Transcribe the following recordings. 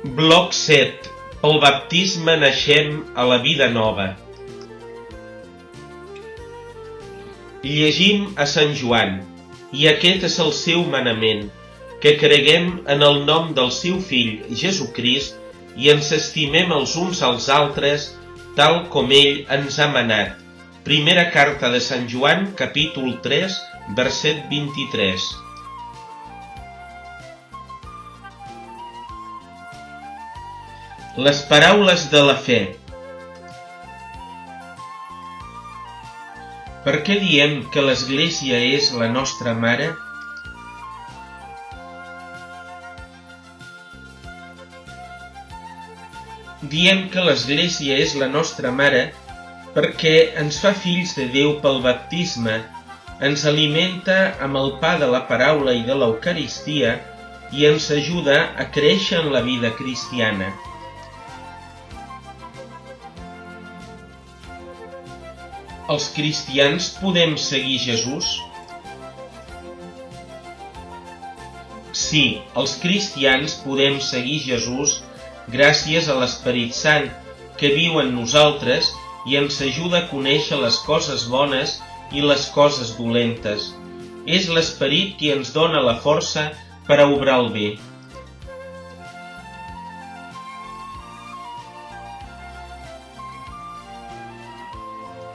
Bloc 7. Pel baptisme naixem a la vida nova. Llegim a Sant Joan, i aquest és el seu manament, que creguem en el nom del seu Fill, Jesucrist, i ens estimem els uns als altres, tal com ell ens ha manat. Primera carta de Sant Joan, capítol 3, verset 23. Les paraules de la fe. Per què diem que l'Església és la nostra mare? Diem que l'Església és la nostra mare perquè ens fa fills de Déu pel baptisme, ens alimenta amb el pa de la paraula i de l'Eucaristia i ens ajuda a créixer en la vida cristiana. Els cristians podem seguir Jesús? Sí, els cristians podem seguir Jesús gràcies a l'Esperit Sant que viu en nosaltres i ens ajuda a conèixer les coses bones i les coses dolentes. És l'Esperit qui ens dona la força per a obrar el bé.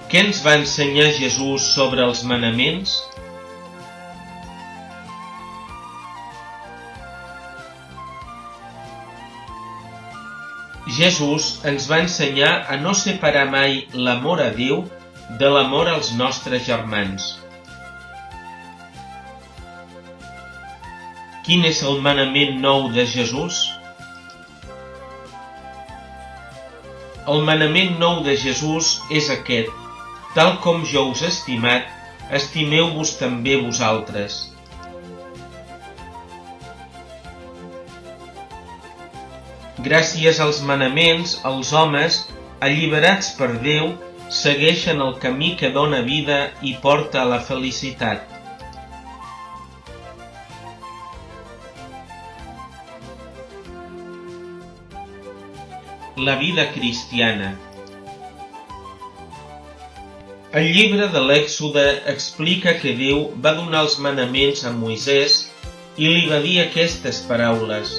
Què ens va ensenyar Jesús sobre els manaments? Jesús ens va ensenyar a no separar mai l'amor a Déu de l'amor als nostres germans. Quin és el manament nou de Jesús? El manament nou de Jesús és aquest: tal com jo us he estimat, estimeu-vos també vosaltres. Gràcies als manaments, els homes, alliberats per Déu, segueixen el camí que dóna vida i porta a la felicitat. La vida cristiana. El llibre de l'Èxode explica que Déu va donar els manaments a Moisès i li va dir aquestes paraules: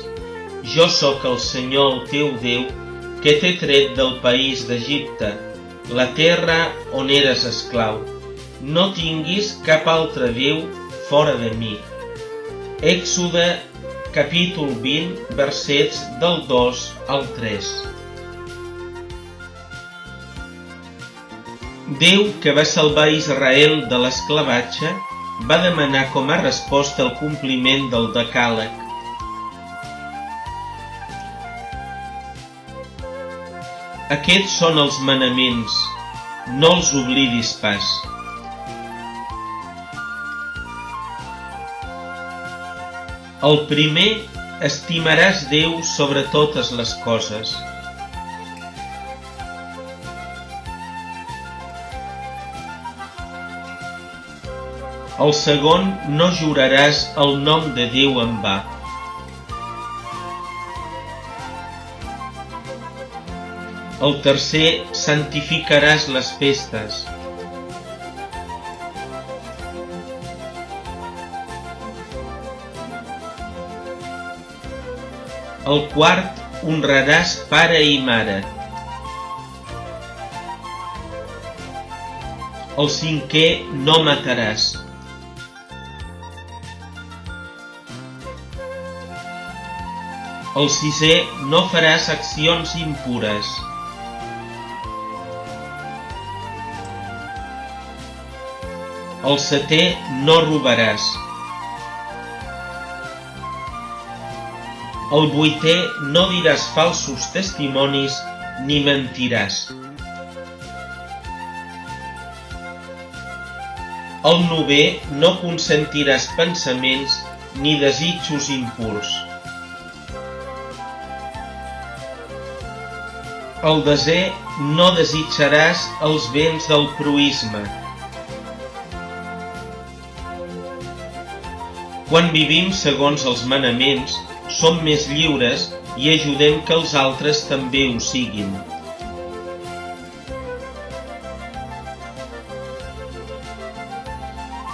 Jo sóc el Senyor, el teu Déu, que t'he tret del país d'Egipte, la terra on eres esclau. No tinguis cap altre Déu fora de mi. Èxode, capítol 20, versets del 2 al 3. Déu, que va salvar Israel de l'esclavatge, va demanar com a resposta el compliment del decàleg. Aquests són els manaments, no els oblidis pas. El primer, estimaràs Déu sobre totes les coses. El segon, no juraràs el nom de Déu en va. El tercer, santificaràs les festes. El quart, honraràs pare i mare. El cinquè, no mataràs. El sisè, no faràs accions impures. El setè, no robaràs. El vuitè, no diràs falsos testimonis ni mentiràs. El novè, no consentiràs pensaments ni desitjos impurs. El desè, no desitjaràs els béns del proïsme. Quan vivim segons els manaments, som més lliures i ajudem que els altres també ho siguin.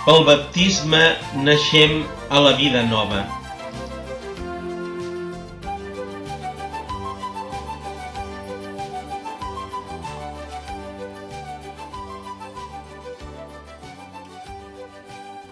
Pel baptisme naixem a la vida nova.